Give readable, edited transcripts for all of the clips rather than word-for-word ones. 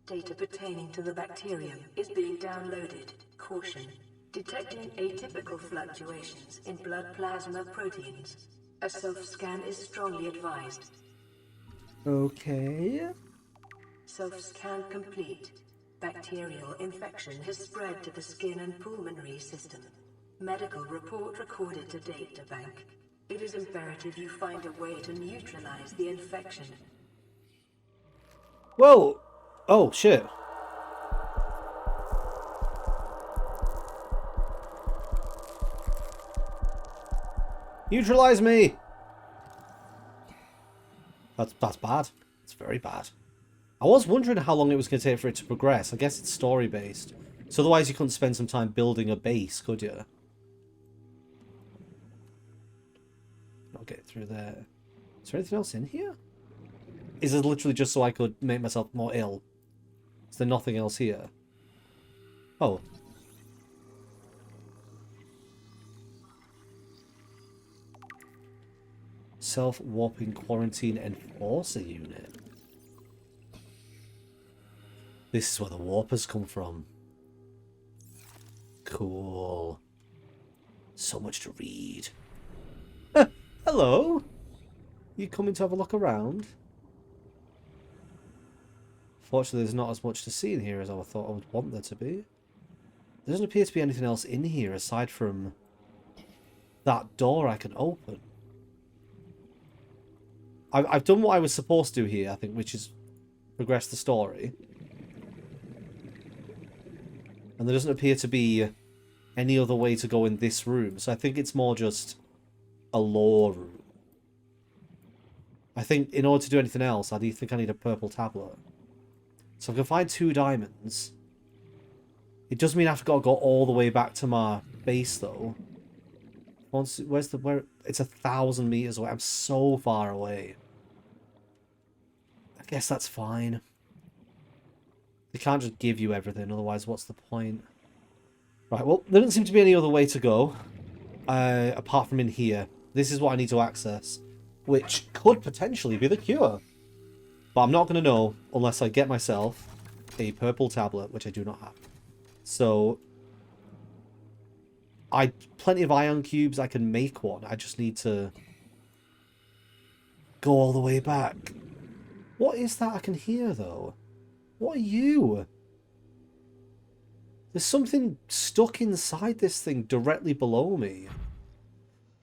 Data pertaining to the bacterium is being downloaded. Caution. Detecting atypical fluctuations in blood plasma proteins. A self-scan is strongly advised. Okay. Self-scan complete. Bacterial infection has spread to the skin and pulmonary system. Medical report recorded to databank. It is imperative you find a way to neutralize the infection. Whoa! Oh, shit. Neutralize me! That's bad. It's very bad. I was wondering how long it was going to take for it to progress. I guess it's story-based. So otherwise you couldn't spend some time building a base, could you? I'll get through there. Is there anything else in here? Is this literally just so I could make myself more ill? Is there nothing else here? Oh. Self-warping quarantine enforcer unit. This is where the warpers come from. Cool. So much to read. Hello? You coming to have a look around? Fortunately, there's not as much to see in here as I thought I would want there to be. There doesn't appear to be anything else in here aside from that door I can open. I've done what I was supposed to do here, I think, which is progress the story. And there doesn't appear to be any other way to go in this room. So I think it's more just a lore room. I think in order to do anything else, I do think I need a purple tablet. So I can find 2 diamonds. It does mean I've got to go all the way back to my base, though. Where's the... where? It's 1,000 meters away. I'm so far away. I guess that's fine. They can't just give you everything, otherwise what's the point? Right, well, there doesn't seem to be any other way to go. Apart from in here. This is what I need to access. Which could potentially be the cure. But I'm not going to know unless I get myself a purple tablet, which I do not have. So... plenty of ion cubes, I can make one. I just need to go all the way back. What is that I can hear, though? What are you? There's something stuck inside this thing directly below me.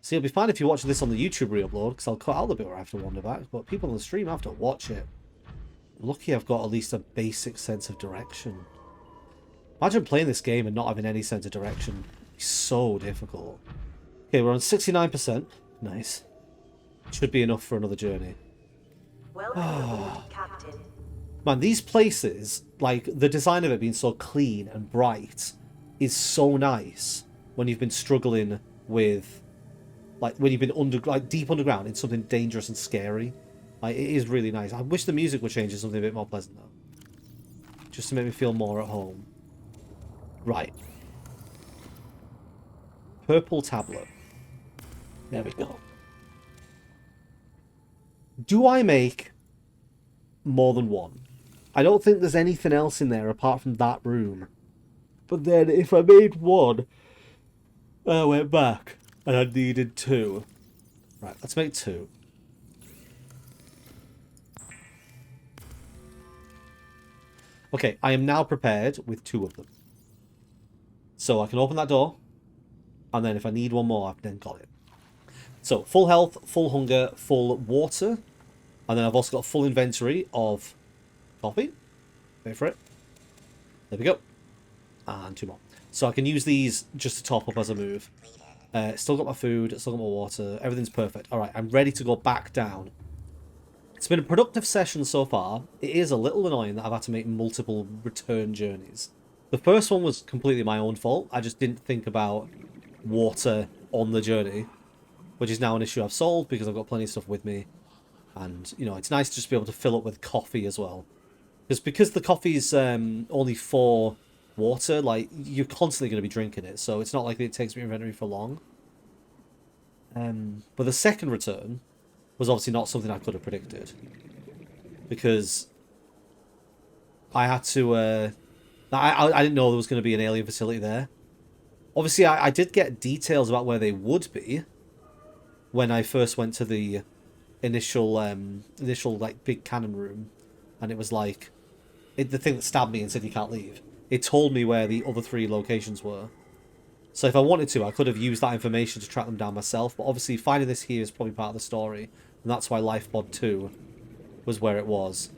See, it'll be fine if you're watching this on the YouTube re-upload, because I'll cut out the bit where I have to wander back, but people on the stream have to watch it. Lucky I've got at least a basic sense of direction. Imagine playing this game and not having any sense of direction. It's so difficult. Okay, we're on 69%. Nice. Should be enough for another journey. Welcome, Captain. Man, these places, like, the design of it being so clean and bright is so nice when you've been struggling with, like, when you've been deep underground in something dangerous and scary. Like, it is really nice. I wish the music would change to something a bit more pleasant, though. Just to make me feel more at home. Right. Purple tablet. There we go. Do I make more than one? I don't think there's anything else in there apart from that room. But then if I made one, I went back and I needed 2. Right, let's make 2. Okay, I am now prepared with 2 of them. So I can open that door. And then if I need one more, I've then got it. So, full health, full hunger, full water. And then I've also got full inventory of coffee. Wait for it. There we go. And 2 more. So I can use these just to top up as I move. Still got my food, still got my water. Everything's perfect. Alright, I'm ready to go back down. It's been a productive session so far. It is a little annoying that I've had to make multiple return journeys. The first one was completely my own fault. I just didn't think about water on the journey, which is now an issue I've solved because I've got plenty of stuff with me. And, you know, it's nice to just be able to fill up with coffee as well. Because the coffee's only for water, like, you're constantly going to be drinking it, so it's not like it takes me inventory for long. But the second return was obviously not something I could have predicted. Because I had to... I didn't know there was going to be an alien facility there. Obviously, I did get details about where they would be when I first went to the initial like big cannon room, and it was like the thing that stabbed me and said you can't leave. It told me where the other 3 locations were. So if I wanted to, I could have used that information to track them down myself. But obviously, finding this here is probably part of the story, and that's why Lifepod 2 was where it was.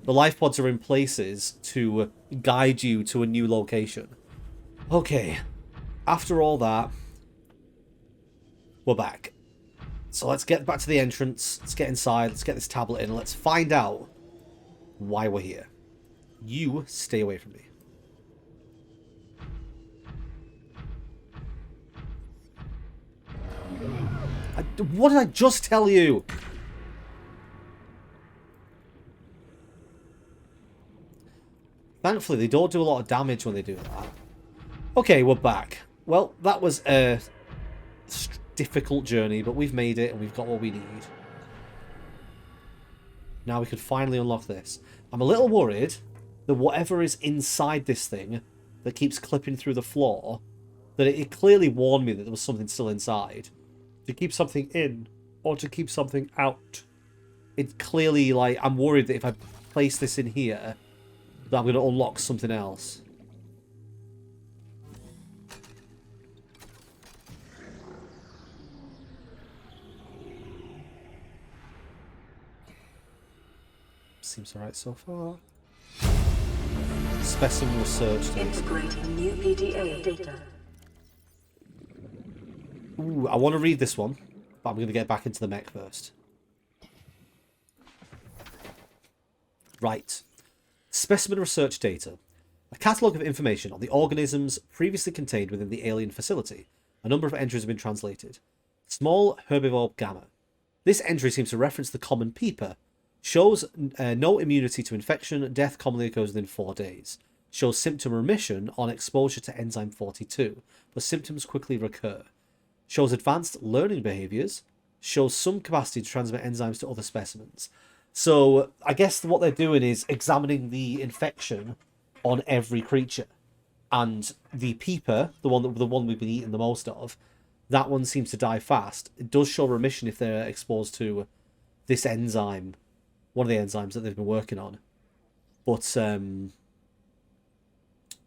The life pods are in places to guide you to a new location. Okay, after all that, we're back. So let's get back to the entrance, let's get inside, let's get this tablet in, let's find out why we're here. You stay away from me. What did I just tell you? Thankfully, they don't do a lot of damage when they do that. Okay, we're back. Well, that was a difficult journey, but we've made it and we've got what we need. Now we can finally unlock this. I'm a little worried that whatever is inside this thing that keeps clipping through the floor, that it clearly warned me that there was something still inside. To keep something in or to keep something out. It's clearly like, I'm worried that if I place this in here, that I'm going to unlock something else. Seems alright so far. Specimen research data. Integrating new PDA data. Ooh, I want to read this one, but I'm going to get back into the mech first. Right. Specimen research data. A catalogue of information on the organisms previously contained within the alien facility. A number of entries have been translated. Small herbivore gamma. This entry seems to reference the common peeper. Shows no immunity to infection. Death commonly occurs within 4 days. Shows symptom remission on exposure to enzyme 42, but symptoms quickly recur. Shows advanced learning behaviours. Shows some capacity to transmit enzymes to other specimens. So I guess what they're doing is examining the infection on every creature. And the peeper, the one we've been eating the most of, that one seems to die fast. It does show remission if they're exposed to this enzyme, one of the enzymes that they've been working on. But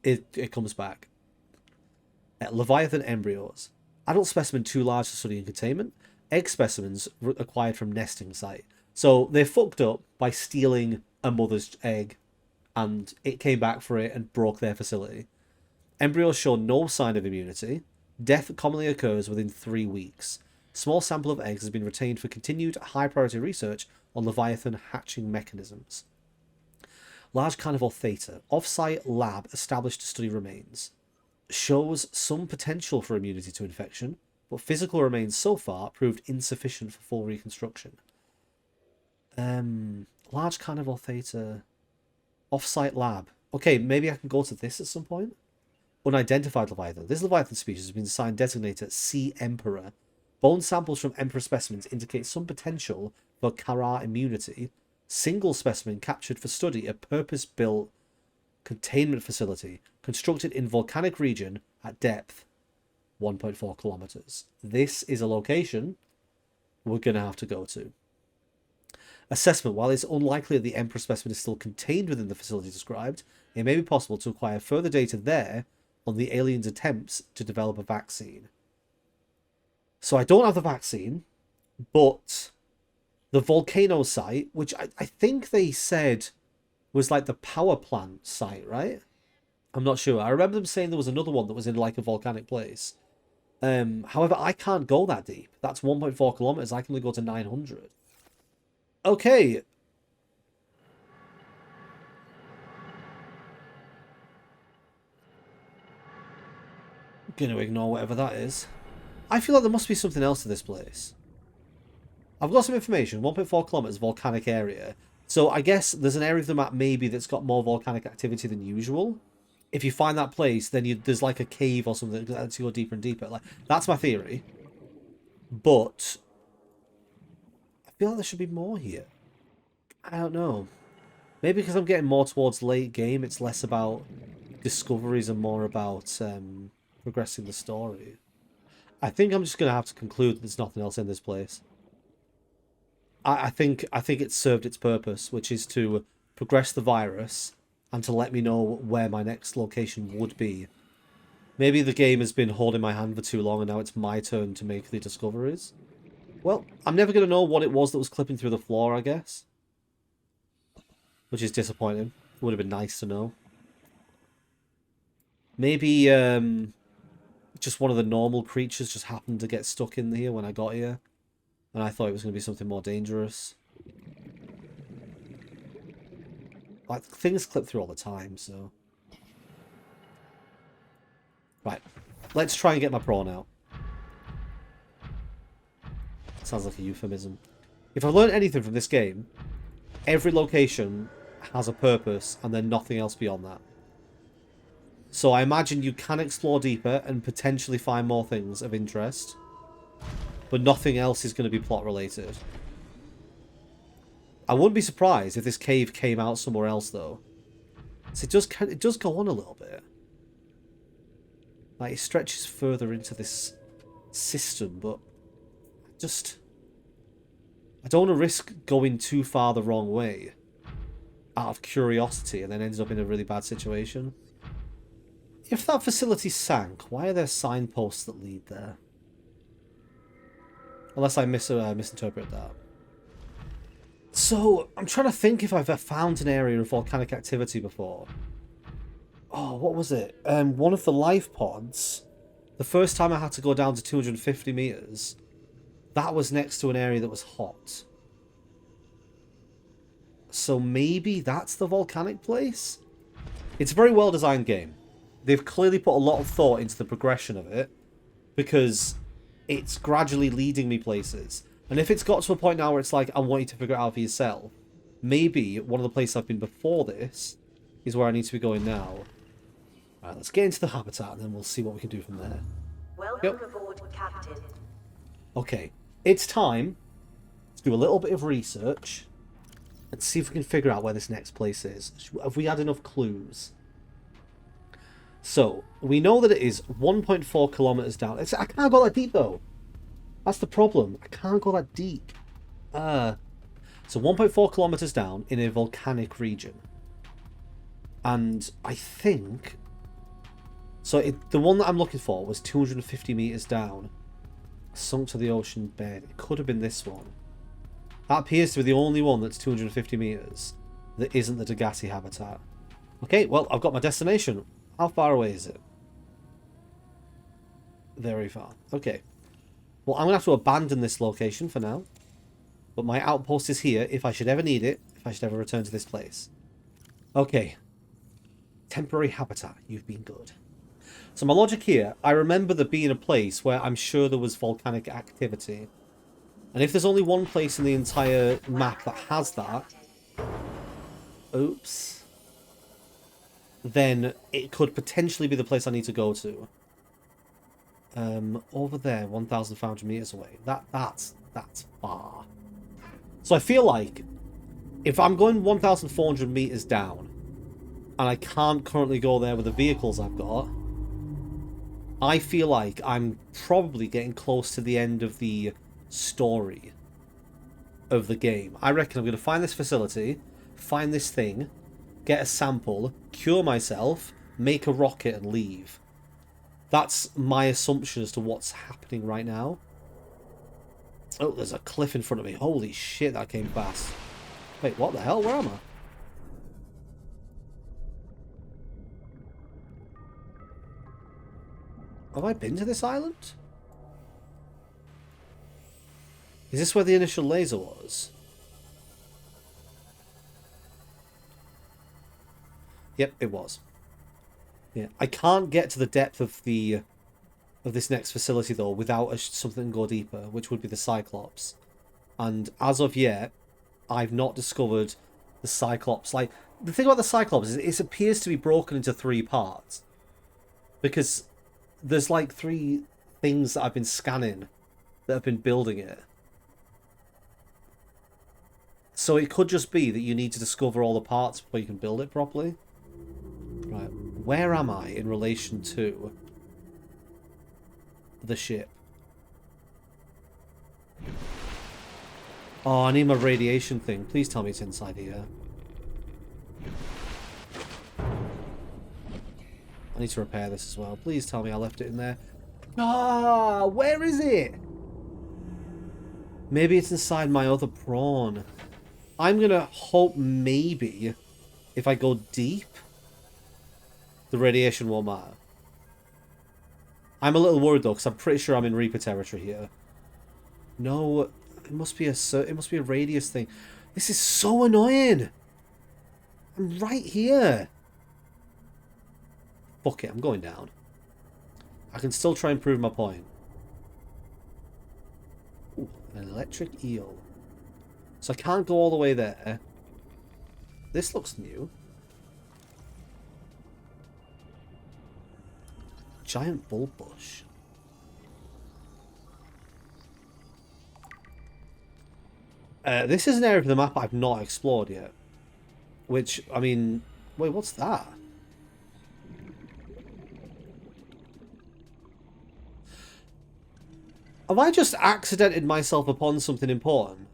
it comes back. Leviathan embryos. Adult specimen too large to study in containment. Egg specimens acquired from nesting site. So they fucked up by stealing a mother's egg, and it came back for it and broke their facility. Embryos show no sign of immunity. Death commonly occurs within 3 weeks. Small sample of eggs has been retained for continued high-priority research on Leviathan hatching mechanisms. Large carnivore theta. Off-site lab established to study remains. Shows some potential for immunity to infection, but physical remains so far proved insufficient for full reconstruction. Large carnivore theta. Off-site lab. Okay, maybe I can go to this at some point. Unidentified Leviathan. This Leviathan species has been assigned designated Sea Emperor. Bone samples from Emperor specimens indicate some potential for Kara immunity. Single specimen captured for study, a purpose-built containment facility constructed in volcanic region at depth 1.4 kilometers. This is a location we're going to have to go to. Assessment. While it's unlikely that the Emperor specimen is still contained within the facility described, it may be possible to acquire further data there on the aliens' attempts to develop a vaccine. So I don't have the vaccine, but the volcano site, which I think they said was like the power plant site, right? I'm not sure. I remember them saying there was another one that was in like a volcanic place. However, I can't go that deep. That's 1.4 kilometers. I can only go to 900. Okay. I'm going to ignore whatever that is. I feel like there must be something else to this place. I've got some information. 1.4 kilometers volcanic area. So I guess there's an area of the map maybe that's got more volcanic activity than usual. If you find that place, then there's like a cave or something that lets you go deeper and deeper. Like, that's my theory. But I feel like there should be more here. I don't know. Maybe because I'm getting more towards late game, it's less about discoveries and more about progressing the story. I think I'm just going to have to conclude that there's nothing else in this place. I think it served its purpose, which is to progress the virus and to let me know where my next location would be. Maybe the game has been holding my hand for too long and now it's my turn to make the discoveries. Well, I'm never going to know what it was that was clipping through the floor, I guess. Which is disappointing. Would have been nice to know. Maybe just one of the normal creatures just happened to get stuck in here when I got here. And I thought it was going to be something more dangerous. Like, things clip through all the time, so... Right. Let's try and get my prawn out. Sounds like a euphemism. If I've learned anything from this game, every location has a purpose and then nothing else beyond that. So I imagine you can explore deeper and potentially find more things of interest, but nothing else is going to be plot related. I wouldn't be surprised if this cave came out somewhere else though. So it does go on a little bit. Like, it stretches further into this system, but I don't want to risk going too far the wrong way out of curiosity and then ends up in a really bad situation. If that facility sank, why are there signposts that lead there? Unless I misinterpret that. So, I'm trying to think if I've found an area of volcanic activity before. Oh, what was it? One of the life pods, the first time I had to go down to 250 meters, that was next to an area that was hot. So maybe that's the volcanic place? It's a very well-designed game. They've clearly put a lot of thought into the progression of it, because it's gradually leading me places. And if it's got to a point now where it's like, I want you to figure it out for yourself, maybe one of the places I've been before this is where I need to be going now. Alright, let's get into the habitat and then we'll see what we can do from there. Welcome aboard, Captain. Okay, it's time to do a little bit of research and see if we can figure out where this next place is. Have we had enough clues? So, we know that it is 1.4 kilometers down. I can't go that deep though. That's the problem. I can't go that deep. So 1.4 kilometers down in a volcanic region. And I think... So the one that I'm looking for was 250 meters down. Sunk to the ocean bed. It could have been this one. That appears to be the only one that's 250 meters that isn't the Degassi habitat. Okay, well, I've got my destination. How far away is it? Very far. Okay. Well, I'm going to have to abandon this location for now. But my outpost is here if I should ever need it, if I should ever return to this place. Okay. Temporary habitat. You've been good. So my logic here, I remember there being a place where I'm sure there was volcanic activity. And if there's only one place in the entire map that has that... Oops. Then it could potentially be the place I need to go to. Over there, 1,500 meters away. That's far. So I feel like if I'm going 1,400 meters down and I can't currently go there with the vehicles I've got, I feel like I'm probably getting close to the end of the story of the game. I reckon I'm going to find this facility, find this thing, get a sample, cure myself, make a rocket and leave. That's my assumption as to what's happening right now. Oh, there's a cliff in front of me. Holy shit, that came fast. Wait, what the hell? Where am I? Have I been to this island? Is this where the initial laser was? Yep, it was. Yeah, I can't get to the depth of this next facility though without something go deeper, which would be the Cyclops. And as of yet, I've not discovered the Cyclops. Like, the thing about the Cyclops is it appears to be broken into 3 parts. Because there's like 3 things that I've been scanning that have been building it. So it could just be that you need to discover all the parts before you can build it properly. Right, where am I in relation to the ship? Oh, I need my radiation thing. Please tell me it's inside here. I need to repair this as well. Please tell me I left it in there. Ah, where is it? Maybe it's inside my other prawn. I'm gonna hope maybe if I go deep, the radiation won't matter. I'm a little worried though, because I'm pretty sure I'm in Reaper territory here. No, it must be a radius thing. This is so annoying. I'm right here. Fuck it, I'm going down. I can still try and prove my point. Ooh, an electric eel. So I can't go all the way there. This looks new. Giant bulbush. This is an area of the map I've not explored yet. Which, I mean... Wait, what's that? Have I just accidented myself upon something important?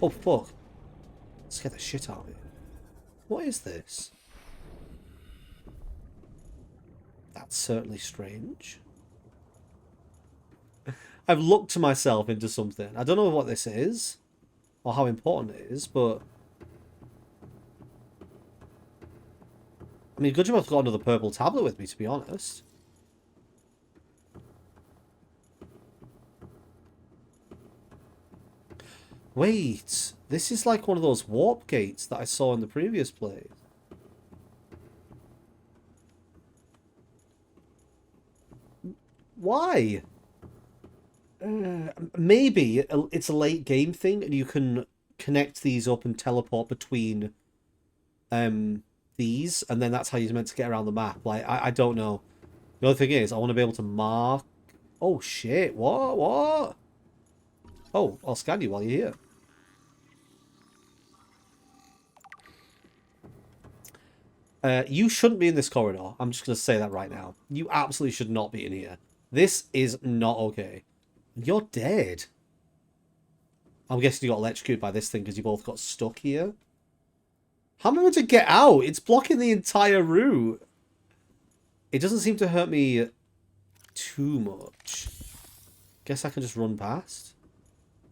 Oh, fuck. Scare the shit out of me. What is this? That's certainly strange. I've looked to myself into something. I don't know what this is, or how important it is, but... I mean, good job I've got another purple tablet with me, to be honest. Wait, this is like one of those warp gates that I saw in the previous play. Why? Maybe it's a late game thing and you can connect these up and teleport between these, and then that's how you're meant to get around the map. Like, I don't know. The other thing is, I want to be able to mark... Oh, shit. What? Oh, I'll scan you while you're here. You shouldn't be in this corridor. I'm just going to say that right now. You absolutely should not be in here. This is not okay. You're dead. I'm guessing you got electrocuted by this thing because you both got stuck here. How am I meant to get out? It's blocking the entire route. It doesn't seem to hurt me too much. Guess I can just run past.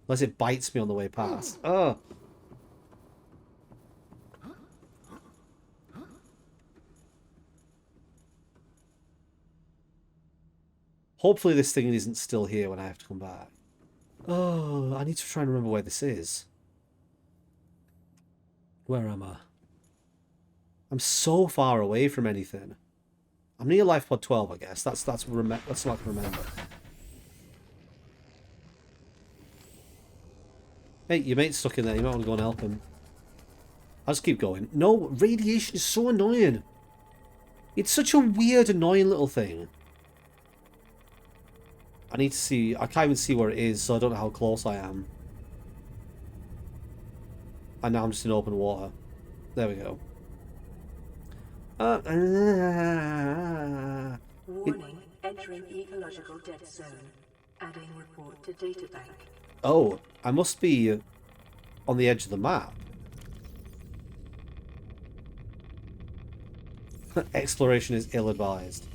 Unless it bites me on the way past. Ugh. Hopefully this thing isn't still here when I have to come back. Oh, I need to try and remember where this is. Where am I? I'm so far away from anything. I'm near life pod 12, I guess. That's what I can remember. Hey, your mate's stuck in there. You might want to go and help him. I'll just keep going. No, radiation is so annoying. It's such a weird, annoying little thing. I need to see... I can't even see where it is, so I don't know how close I am. And now I'm just in open water. There we go. Warning, entering ecological dead zone. Adding report to databank. Oh, I must be on the edge of the map. Exploration is ill-advised.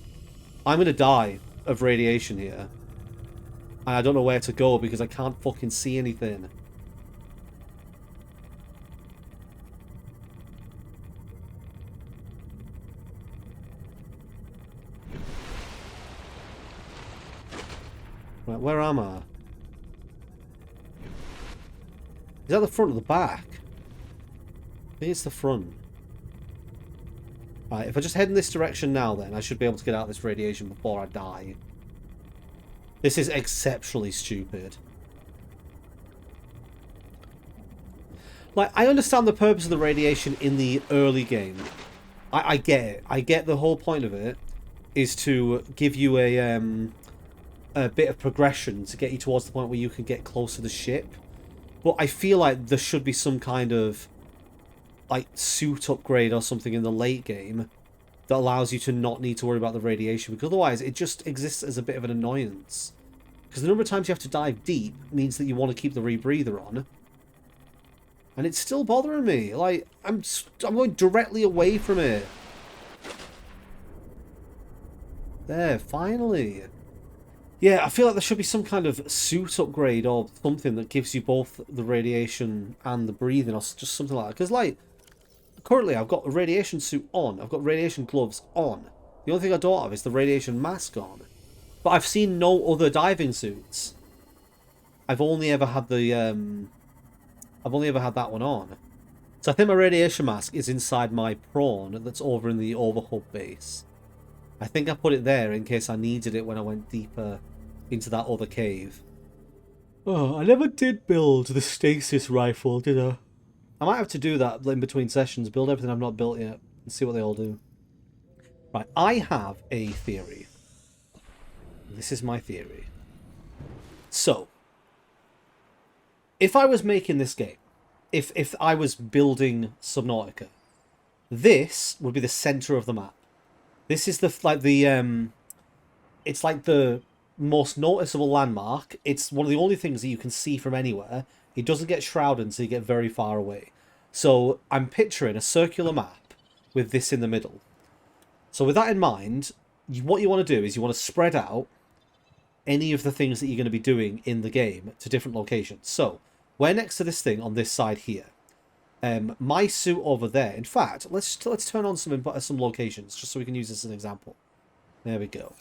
I'm going to die of radiation here. And I don't know where to go because I can't fucking see anything. Right, where am I? Is that the front or the back? I think it's the front. Right, if I just head in this direction now then, I should be able to get out of this radiation before I die. This is exceptionally stupid. Like, I understand the purpose of the radiation in the early game. I get it. I get the whole point of it is to give you a bit of progression to get you towards the point where you can get close to the ship. But I feel like there should be some kind of like suit upgrade or something in the late game that allows you to not need to worry about the radiation, because otherwise it just exists as a bit of an annoyance. Because the number of times you have to dive deep means that you want to keep the rebreather on. And it's still bothering me. Like, I'm going directly away from it. There, finally. Yeah, I feel like there should be some kind of suit upgrade or something that gives you both the radiation and the breathing, or just something like that. Because, like, currently I've got a radiation suit on. I've got radiation gloves on. The only thing I don't have is the radiation mask on. But I've seen no other diving suits. I've only ever had the, I've only ever had that one on. So I think my radiation mask is inside my prawn that's over in the overhub base. I think I put it there in case I needed it when I went deeper into that other cave. Oh, I never did build the stasis rifle, did I? I might have to do that in between sessions, build everything I've not built yet, and see what they all do. Right, I have a theory. This is my theory. So, if I was making this game, if I was building Subnautica, this would be the center of the map. This is it's like the most noticeable landmark. It's one of the only things that you can see from anywhere. It doesn't get shrouded until you get very far away. So I'm picturing a circular map with this in the middle. So with that in mind, what you want to do is you want to spread out any of the things that you're going to be doing in the game to different locations. So we're next to this thing on this side here. My suit over there. In fact, let's turn on some locations just so we can use this as an example. There we go.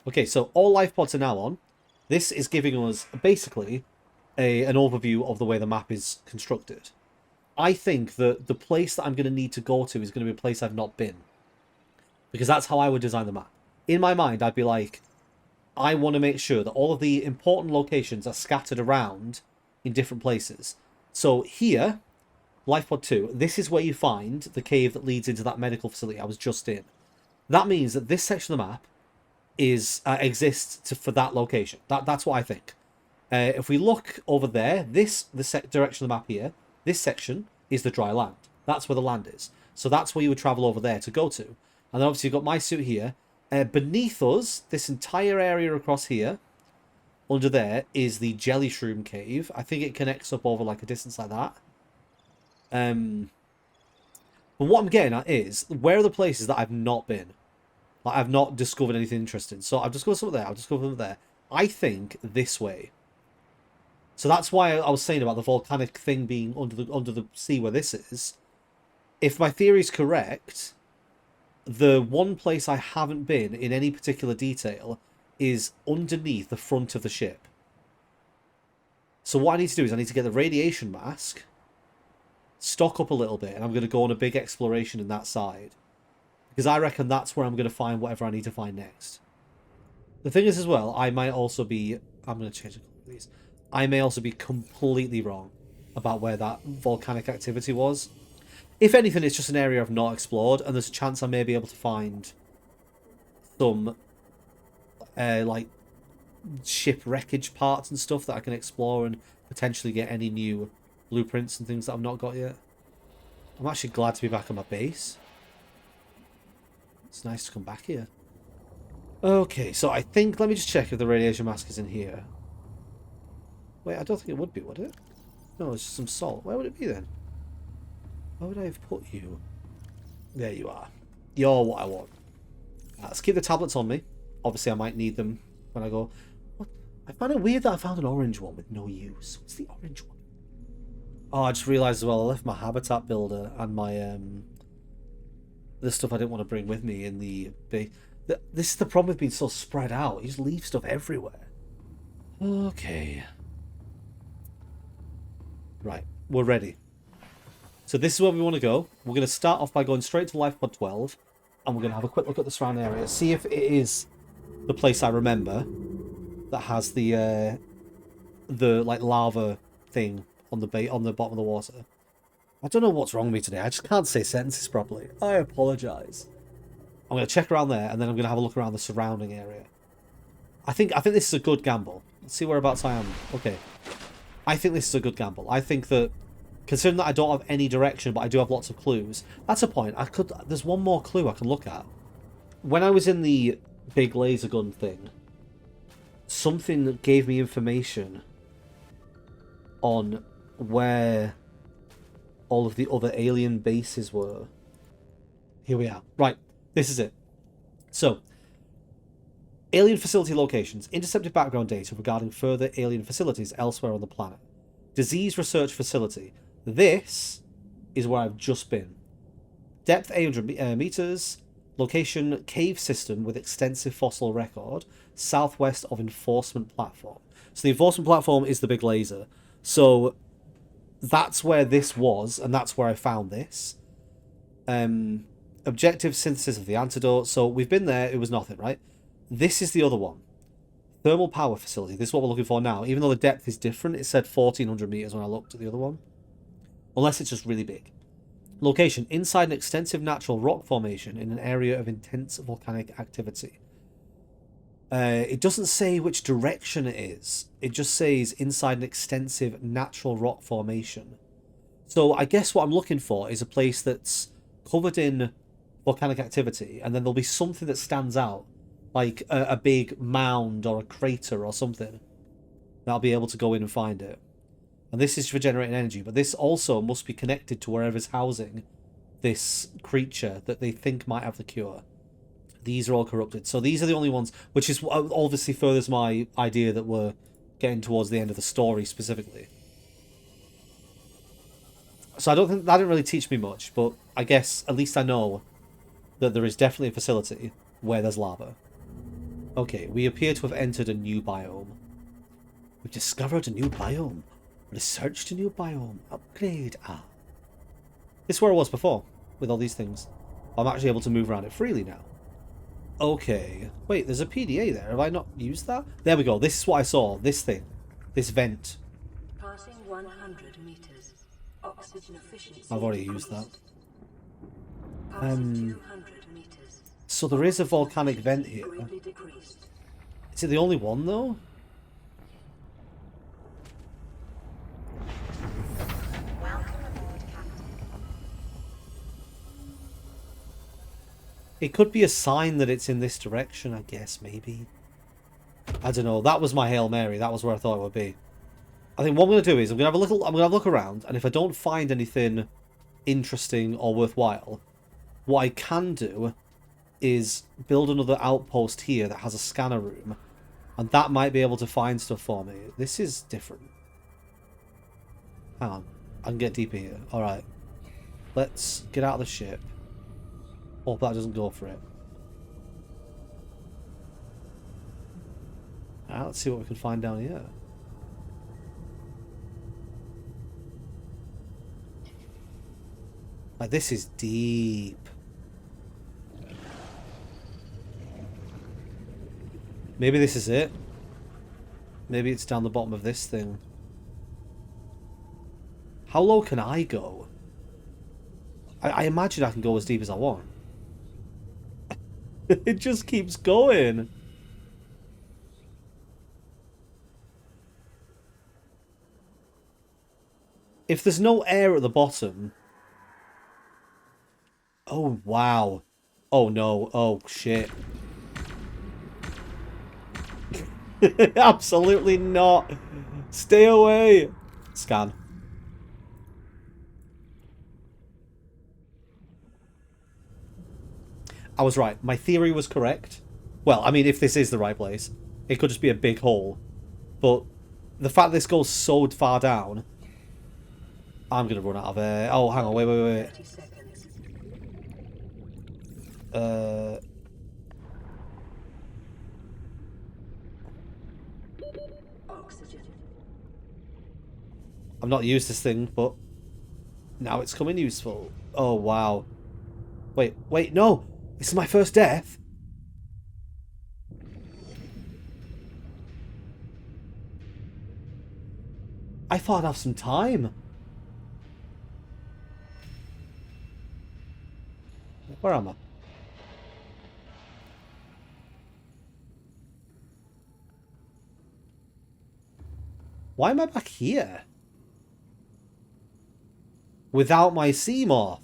Okay, so all life pods are now on. This is giving us basically an overview of the way the map is constructed. I think that the place that I'm going to need to go to is going to be a place I've not been, because that's how I would design the map. In my mind, I'd be like, I want to make sure that all of the important locations are scattered around in different places. So here, Lifepod 2, this is where you find the cave that leads into that medical facility I was just in. That means that this section of the map exists for that location. That's what I think. If we look over there, the direction of the map here, this section is the dry land. That's where the land is. So that's where you would travel over there to go to. And then obviously you've got my suit here. Beneath us, this entire area across here, under there, is the Jelly Shroom Cave. I think it connects up over like a distance like that. But what I'm getting at is, where are the places that I've not been? Like, I've not discovered anything interesting. So I've discovered something there, I've discovered something there. I think this way. So that's why I was saying about the volcanic thing being under the sea where this is. If my theory is correct, the one place I haven't been in any particular detail is underneath the front of the ship. So what I need to do is I need to get the radiation mask, stock up a little bit, and I'm going to go on a big exploration in that side. Because I reckon that's where I'm going to find whatever I need to find next. The thing is as well, I might also be... I'm going to change a couple of these. I may also be completely wrong about where that volcanic activity was. If anything, it's just an area I've not explored, and there's a chance I may be able to find some, like, ship wreckage parts and stuff that I can explore and potentially get any new blueprints and things that I've not got yet. I'm actually glad to be back on my base. It's nice to come back here. Okay, so I think... Let me just check if the radiation mask is in here. Wait, I don't think it would be, would it? No, it's just some salt. Where would it be then? Where would I have put you? There you are. You're what I want. Let's keep the tablets on me. Obviously, I might need them when I go... What? I find it weird that I found an orange one with no use. What's the orange one? Oh, I just realised as well, I left my habitat builder and my... the stuff I didn't want to bring with me in the... This is the problem with being so spread out. You just leave stuff everywhere. Okay. Right, we're ready. So this is where we want to go. We're going to start off by going straight to Lifepod 12. And we're going to have a quick look at the surrounding area. See if it is the place I remember that has the like lava thing on the bottom of the water. I don't know what's wrong with me today. I just can't say sentences properly. I apologise. I'm going to check around there, and then I'm going to have a look around the surrounding area. I think this is a good gamble. Let's see whereabouts I am. Okay. I think this is a good gamble. I think that, considering that I don't have any direction, but I do have lots of clues, that's a point. There's one more clue I can look at. When I was in the big laser gun thing, something gave me information on where all of the other alien bases were. Here we are. Right, this is it. So, alien facility locations, intercepted background data regarding further alien facilities elsewhere on the planet. Disease research facility. This is where I've just been. Depth 800 meters. Location cave system with extensive fossil record. Southwest of enforcement platform. So the enforcement platform is the big laser. So that's where this was, and that's where I found this. Objective synthesis of the antidote. So we've been there, it was nothing, right? This is the other one. Thermal power facility. This is what we're looking for now. Even though the depth is different, it said 1400 meters when I looked at the other one. Unless it's just really big. Location. Inside an extensive natural rock formation in an area of intense volcanic activity. It doesn't say which direction it is. It just says inside an extensive natural rock formation. So I guess what I'm looking for is a place that's covered in volcanic activity, and then there'll be something that stands out, like a big mound or a crater or something. I'll be able to go in and find it. And this is for generating energy, but this also must be connected to wherever's housing this creature that they think might have the cure. These are all corrupted. So these are the only ones, which is obviously furthers my idea that we're getting towards the end of the story specifically. So I don't think that didn't really teach me much, but I guess at least I know that there is definitely a facility where there's lava. Okay, we appear to have entered a new biome. We've discovered a new biome. Researched a new biome. Upgrade. Ah. This is where I was before, with all these things. I'm actually able to move around it freely now. Okay. Wait, there's a PDA there. Have I not used that? There we go. This is what I saw. This thing. This vent. Passing 100 meters. Oxygen efficiency. I've already used that. Passing 200 meters. So there is a volcanic vent here. Greatly decreased. Is it the only one, though? Welcome aboard, Captain. It could be a sign that it's in this direction, I guess, maybe. I don't know. That was my Hail Mary. That was where I thought it would be. I think what I'm going to do is I'm going to have a look around, and if I don't find anything interesting or worthwhile, what I can do is build another outpost here that has a scanner room, and that might be able to find stuff for me. This is different. Hang on. I can get deeper here. Alright. Let's get out of the ship. Hope that doesn't go for it. Alright, let's see what we can find down here. Like, this is deep. Maybe this is it. Maybe it's down the bottom of this thing. How low can I go? I imagine I can go as deep as I want. It just keeps going. If there's no air at the bottom... Oh, wow. Oh, no. Oh, shit. Absolutely not. Stay away. Scan. I was right. My theory was correct. Well, I mean, if this is the right place, it could just be a big hole. But the fact this goes so far down, I'm going to run out of air. Oh, hang on. Wait. 30 seconds. Oxygen. I've not used this thing, but now it's coming useful. Oh, wow. Wait, no! This is my first death? I thought I'd have some time. Where am I? Why am I back here? Without my Seamoth.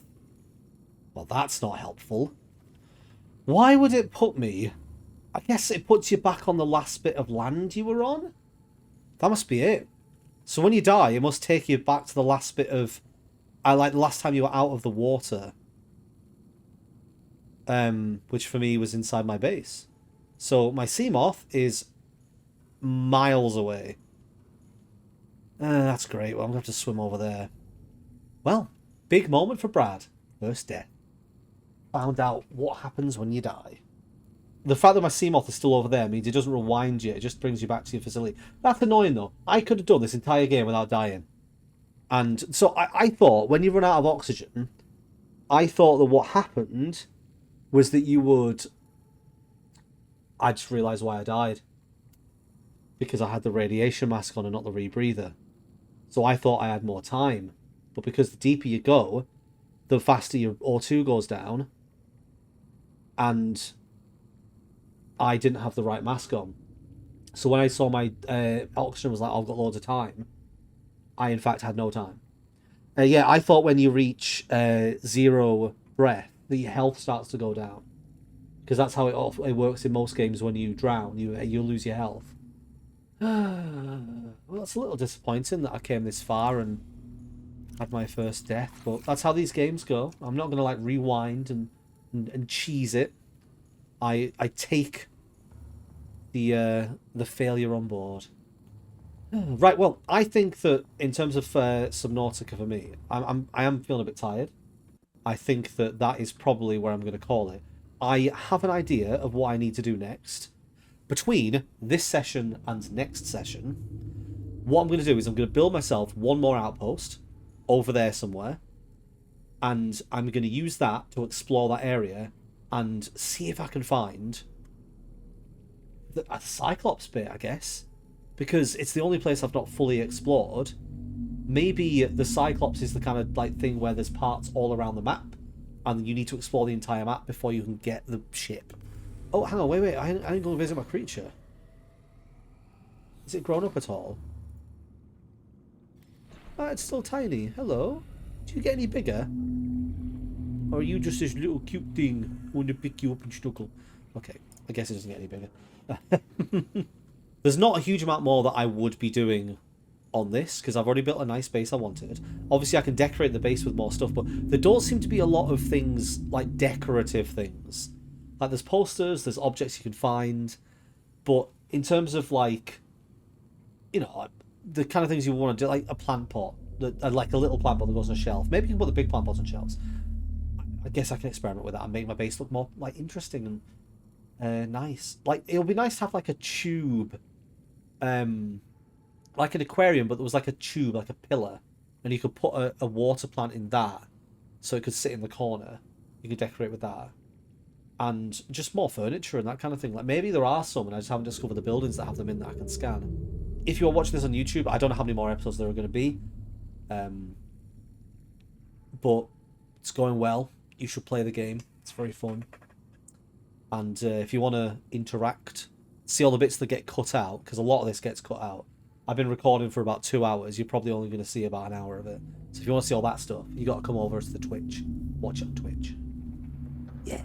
Well, that's not helpful. Why would it put me... I guess it puts you back on the last bit of land you were on? That must be it. So when you die, it must take you back to the last bit of... like the last time you were out of the water. Which for me was inside my base. So my Seamoth is miles away. That's great. Well, I'm going to have to swim over there. Well, big moment for Brad. First death. Found out what happens when you die. The fact that my Seamoth is still over there means it doesn't rewind you. It just brings you back to your facility. That's annoying, though. I could have done this entire game without dying. And so I thought, when you run out of oxygen, I thought that what happened was that you would... I just realised why I died. Because I had the radiation mask on and not the rebreather. So I thought I had more time. But because the deeper you go, the faster your O2 goes down. And I didn't have the right mask on. So when I saw my oxygen was like, I've got loads of time, I in fact had no time. Yeah, I thought when you reach 0 breath, the health starts to go down. Because that's how it works in most games when you drown. You lose your health. Well, that's a little disappointing that I came this far and had my first death. But that's how these games go. I'm not going to like rewind and cheese it. I take the failure on board. Right, well, I think that in terms of Subnautica for me, I am feeling a bit tired. I think that is probably where I'm going to call it. I have an idea of what I need to do next. Between this session and next session, what I'm going to do is I'm going to build myself one more outpost over there somewhere. And I'm going to use that to explore that area and see if I can find a Cyclops bit, I guess. Because it's the only place I've not fully explored. Maybe the Cyclops is the kind of like thing where there's parts all around the map. And you need to explore the entire map before you can get the ship. Oh, hang on, wait. I didn't go visit my creature. Is it grown up at all? Ah, it's still tiny. Hello. Do you get any bigger? Or are you just this little cute thing who want to pick you up and snuggle? Okay, I guess it doesn't get any bigger. There's not a huge amount more that I would be doing on this, because I've already built a nice base I wanted. Obviously, I can decorate the base with more stuff, but there don't seem to be a lot of things, like decorative things. Like, there's posters, there's objects you can find, but in terms of, like, you know, the kind of things you want to do, like a plant pot, like a little plant pot that goes on a shelf. Maybe you can put the big plant pots on shelves. I guess I can experiment with that and make my base look more, like, interesting and nice. Like, it would be nice to have, like, a tube, like an aquarium, but there was like a tube, like a pillar, and you could put a water plant in that, so it could sit in the corner. You could decorate with that, and just more furniture and that kind of thing. Like, maybe there are some, and I just haven't discovered the buildings that have them in that I can scan. If you're watching this on YouTube, I don't know how many more episodes there are going to be, but it's going well. You should play the game. It's very fun, and if you want to interact, see all the bits that get cut out, because a lot of this gets cut out. I've been recording for about 2 hours. You're probably only going to see about an hour of it. So if you want to see all that stuff, you got to come over to the Twitch. Watch on Twitch. Yeah.